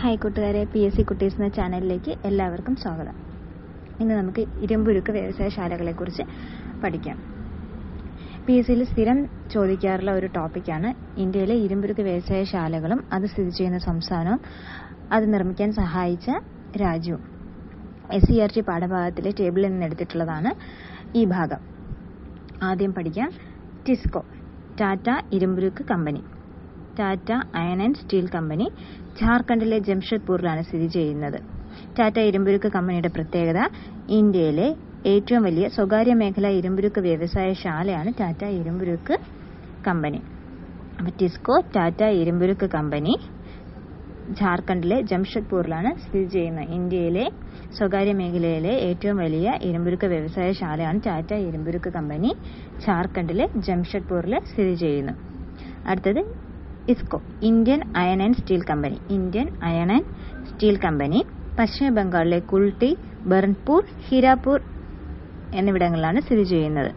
Hi കൂട്ടുകാരെ, PSC കുട്ടീസ് എന്ന ചാനലിലേക്ക് എല്ലാവർക്കും സ്വാഗതം. ഇന്ന് നമുക്ക് ഇരുമ്പുരുക്ക് വ്യവസായശാലകളെക്കുറിച്ച് പഠിക്കാം. PSCയിൽ സ്ഥിരം ചോദിക്കാറുള്ള ഒരു ടോപ്പിക്കാണ് ഇന്ത്യയിലെ ഇരുമ്പുരുക്ക് വ്യവസായശാലകളും അത് സ്ഥിതി ചെയ്യുന്ന സംസ്ഥാനവും അത് നിർമ്മിക്കാൻ സഹായിച്ച രാജ്യവും. SCERT പാഠഭാഗത്തിലെ ടേബിളിൽ നിന്ന് എടുത്തിട്ടുള്ളതാണ് ഈ ഭാഗം. ആദ്യം പഠിക്കാം. ടിസ്കോ, ടാറ്റ ഇരുമ്പുരുക്ക് company. Tata iron and steel company ജാർഖണ്ഡിലെ ജംഷഡ്പൂരിലാണ് സ്ഥിതി ചെയ്യുന്നത്. ടാറ്റ ഇരുമ്പുരുക്ക് കമ്പനിയുടെ പ്രത്യേകത ഇന്ത്യയിലെ ഏറ്റവും വലിയ സ്വകാര്യ മേഖലാ ഇരുമ്പുരുക്ക് വ്യവസായശാലയാണ് ടാറ്റ ഇരുമ്പുരുക്ക് കമ്പനി. അപ്പോൾ ടിസ്കോ ടാറ്റ ഇരുമ്പുരുക്ക് കമ്പനി ജാർഖണ്ഡിലെ ജംഷഡ്പൂരിലാണ് സ്ഥിതി ചെയ്യുന്നത്. ഇന്ത്യയിലെ സ്വകാര്യ മേഖലയിലെ ഏറ്റവും വലിയ ഇരുമ്പുരുക്ക് വ്യവസായശാലയാണ് ടാറ്റ ഇരുമ്പുരുക്ക് കമ്പനി ജാർഖണ്ഡിലെ ജംഷഡ്പൂരിൽ സ്ഥിതി ചെയ്യുന്നു. അടുത്തത് IISCO, Indian iron and steel company. Indian iron and steel company പശ്ചിമ ബംഗാളിലെ കുൾട്ടി, ബർൺപൂർ, ഹിരാപൂർ എന്നിവിടങ്ങളിലാണ് സ്ഥിതി ചെയ്യുന്നത്.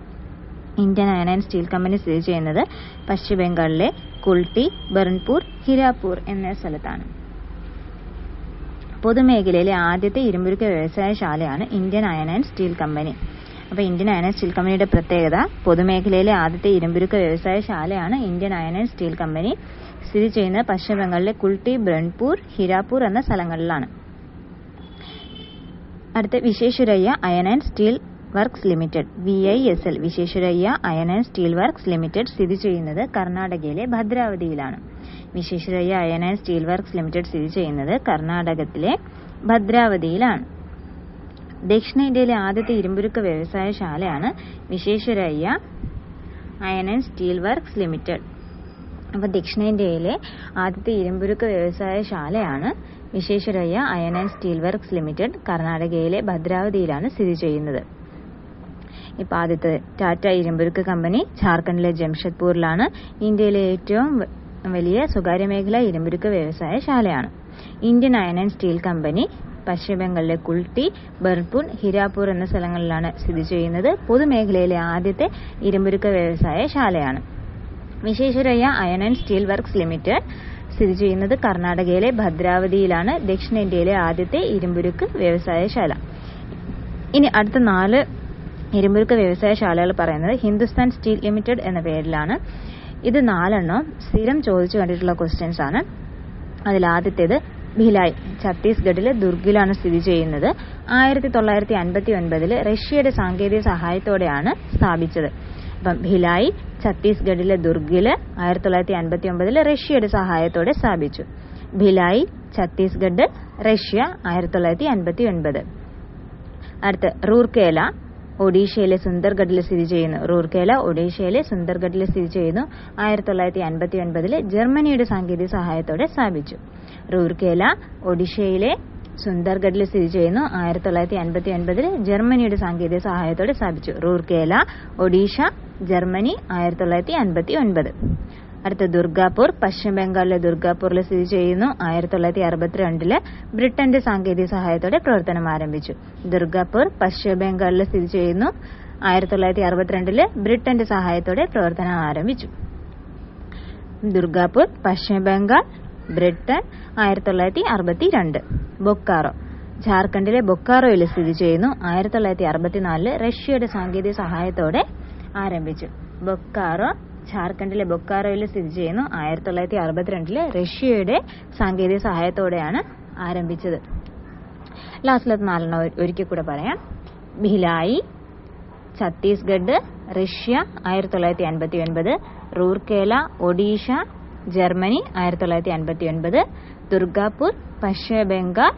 Indian iron and steel company സ്ഥിതി ചെയ്യുന്നത് പശ്ചിമ ബംഗാളിലെ കുൾട്ടി, ബർൺപൂർ, ഹിരാപൂർ എന്ന സ്ഥലത്താണ്. പൊതുമേഖലയിലെ ആദ്യത്തെ ഇരുമ്പുരുക്ക് വ്യവസായശാലയാണ് Indian iron and steel company. അപ്പോൾ ഇന്ത്യൻ അയൺ ആൻഡ് സ്റ്റീൽ കമ്പനിയുടെ പ്രത്യേകത പൊതുമേഖലയിലെ ആദ്യത്തെ ഇരുമ്പുരുക്ക് വ്യവസായശാലയാണ് Indian iron and steel company സ്ഥിതി ചെയ്യുന്നത് പശ്ചിമ ബംഗാളിലെ കുൾട്ടി, ബർൺപൂർ, ഹിരാപൂർ എന്ന സ്ഥലങ്ങളിലാണ്. അടുത്ത Visvesvaraya iron and steel works limited, VISL, Visvesvaraya iron and steel works limited സ്ഥിതി ചെയ്യുന്നത് കർണാടകയിലെ ഭദ്രാവതിയിലാണ്. Visvesvaraya iron and steel works limited സ്ഥിതി ചെയ്യുന്നത് കർണാടകത്തിലെ ഭദ്രാവതിയിലാണ്. ദക്ഷിണേന്ത്യയിലെ ആദ്യത്തെ ഇരുമ്പുരുക്ക് വ്യവസായശാലയാണ് Visvesvaraya iron and steel works limited. അപ്പോൾ ദക്ഷിണേന്ത്യയിലെ ആദ്യത്തെ ഇരുമ്പുരുക്ക് വ്യവസായശാലയാണ് Visvesvaraya iron and steel works limited, കർണാടകയിലെ ഭദ്രാവതിയിലാണ് സ്ഥിതി ചെയ്യുന്നത്. ഇപ്പോൾ ആദ്യത്തെ ടാറ്റ ഇരുമ്പുരുക്ക് കമ്പനി ജാർഖണ്ഡിലെ ജംഷഡ്പൂരിലാണ്. ഇന്ത്യയിലെ ഏറ്റവും വലിയ സ്വകാര്യ മേഖലാ ഇരുമ്പുരുക്ക് വ്യവസായശാലയാണ്. Indian iron and steel company പശ്ചിമ ബംഗാളിലെ കുൾട്ടി, ബർൺപൂർ, ഹിരാപൂർ എന്ന സ്ഥലങ്ങളിലാണ് സ്ഥിതി ചെയ്യുന്നത്. പൊതുമേഖലയിലെ ആദ്യത്തെ ഇരുമ്പുരുക്ക് വ്യവസായശാലയാണ്. Visvesvaraya iron and steel works limited സ്ഥിതി ചെയ്യുന്നത് കർണാടകയിലെ ഭദ്രാവതിയിലാണ്. ദക്ഷിണേന്ത്യയിലെ ആദ്യത്തെ ഇരുമ്പുരുക്ക് വ്യവസായശാല. ഇനി അടുത്ത 4 ഇരുമ്പുരുക്ക് വ്യവസായശാലകൾ പറയുന്നത് ഹിന്ദുസ്ഥാൻ സ്റ്റീൽ ലിമിറ്റഡ് എന്ന പേരിലാണ്. ഇത് 4 സ്ഥിരം ചോദിച്ചു കണ്ടിട്ടുള്ള ക്വസ്റ്റ്യൻസ് ആണ്. അതിൽ ആദ്യത്തേത് ഭിലായ്, ഛത്തീസ്ഗഡിലെ ദുർഗിലാണ് സ്ഥിതി ചെയ്യുന്നത്. 1959 റഷ്യയുടെ സാങ്കേതിക സഹായത്തോടെയാണ് സ്ഥാപിച്ചത്. അപ്പം ഭിലായ് ഛത്തീസ്ഗഡിലെ ദുർഗില് 1959 റഷ്യയുടെ സഹായത്തോടെ സ്ഥാപിച്ചു. ഭിലായ്, ഛത്തീസ്ഗഡ്, റഷ്യ 1959. അടുത്ത് റൂർക്കേല, ഒഡീഷയിലെ സുന്ദർഗഡിൽ സ്ഥിതി ചെയ്യുന്നു. റൂർക്കേല ഒഡീഷയിലെ സുന്ദർഗഡിൽ സ്ഥിതി ചെയ്യുന്നു. 1959 ജർമ്മനിയുടെ സാങ്കേതിക സഹായത്തോടെ സ്ഥാപിച്ചു. റൂർക്കേല ഒഡീഷയിലെ സുന്ദർഗഡിൽ സ്ഥിതി ചെയ്യുന്നു. 1959 ജർമ്മനിയുടെ സാങ്കേതിക സഹായത്തോടെ സ്ഥാപിച്ചു. റൂർക്കേല, ഒഡീഷ, ജർമ്മനി 1959. അടുത്ത ദുർഗാപൂർ, പശ്ചിമ ബംഗാളിലെ ദുർഗാപൂരിൽ സ്ഥിതി ചെയ്യുന്നു. 1962 ബ്രിട്ടന്റെ സാങ്കേതിക സഹായത്തോടെ പ്രവർത്തനം ആരംഭിച്ചു. ദുർഗാപൂർ പശ്ചിമ ബംഗാളിൽ സ്ഥിതി ചെയ്യുന്നു. 1962 ബ്രിട്ടന്റെ സഹായത്തോടെ പ്രവർത്തനം ആരംഭിച്ചു. ദുർഗാപൂർ, പശ്ചിമ ബംഗാൾ, ബ്രിട്ടൻ 1962. ബൊക്കാറോ, ജാർഖണ്ഡിലെ ബൊക്കാറോയിൽ സ്ഥിതി ചെയ്യുന്നു. 1964 റഷ്യയുടെ സാങ്കേതിക സഹായത്തോടെ ആരംഭിച്ചു. ബൊക്കാറോ ജാർഖണ്ഡിലെ ബൊക്കാറോയിൽ സ്ഥിതി ചെയ്യുന്നു. 1962 റഷ്യയുടെ സാങ്കേതിക സഹായത്തോടെയാണ് ആരംഭിച്ചത്. ലാസ്റ്റിലത്തെ 4 ഒരിക്കൽ കൂടെ പറയാം. ഭിലായി, ഛത്തീസ്ഗഡ്, റഷ്യ 1959. റൂർക്കേല, ഒഡീഷ, ജർമ്മനി 1959. ദുർഗാപൂർ, പശ്ചിമ ബംഗാൾ,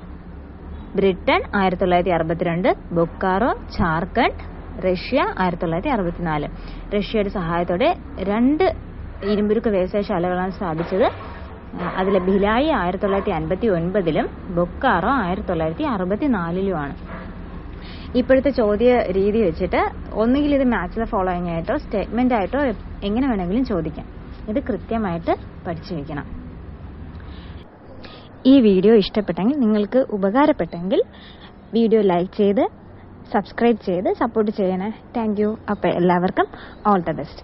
ബ്രിട്ടൻ 1962. ബൊക്കാറോ, ജാർഖണ്ഡ്, റഷ്യ 1964. റഷ്യയുടെ സഹായത്തോടെ 2 ഇരുമ്പുരുക്ക് വ്യവസായശാലകളാണ് സ്ഥാപിച്ചത്. അതിൽ ഭിലായി 1959 ബൊക്കാറോ 1964. ഇപ്പോഴത്തെ ചോദ്യ രീതി വെച്ചിട്ട് ഒന്നുകിൽ ഇത് മാച്ച് ദ ഫോളോയിങ് ആയിട്ടോ സ്റ്റേറ്റ്മെന്റ് ആയിട്ടോ എങ്ങനെ വേണമെങ്കിലും ചോദിക്കാം. ഇത് കൃത്യമായിട്ട് പഠിച്ചു വയ്ക്കണം. ഈ വീഡിയോ ഇഷ്ടപ്പെട്ടെങ്കിൽ, നിങ്ങൾക്ക് ഉപകാരപ്പെട്ടെങ്കിൽ വീഡിയോ ലൈക്ക് ചെയ്ത് സബ്സ്ക്രൈബ് ചെയ്ത് സപ്പോർട്ട് ചെയ്യണേ. Thank you. അപ്പോൾ എല്ലാവർക്കും ഓൾ ദ ബെസ്റ്റ്.